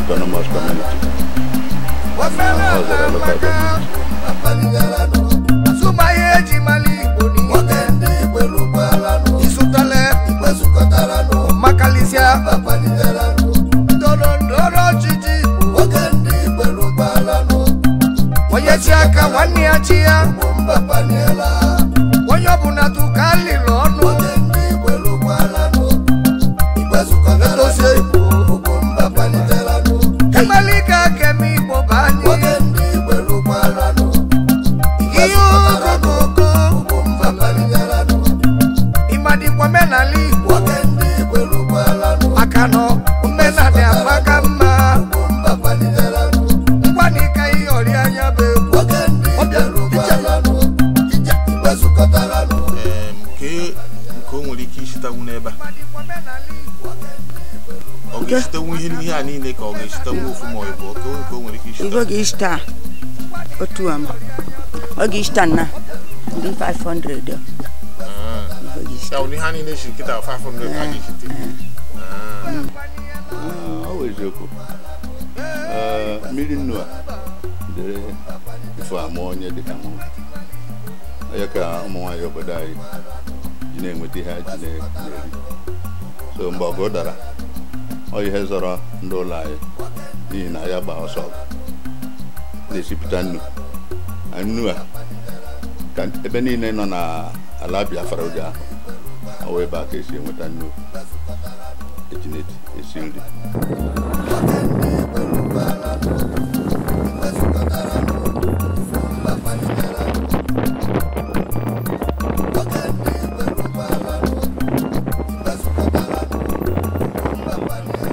Autonomous Community. Ogista otuama Ogista na 500 ya uni hani ne shi kita 500 ani shi always yoko milinu de fa mo nya de kamo ayaka mo wa yo badai jine ngoti ha jine so mbogo dara oyi hezoro ndolai ni na ya ba oso de sipitanu anu kan ebe ni ne no na alabia faroja owe ba ke si mutanu ejineti esindi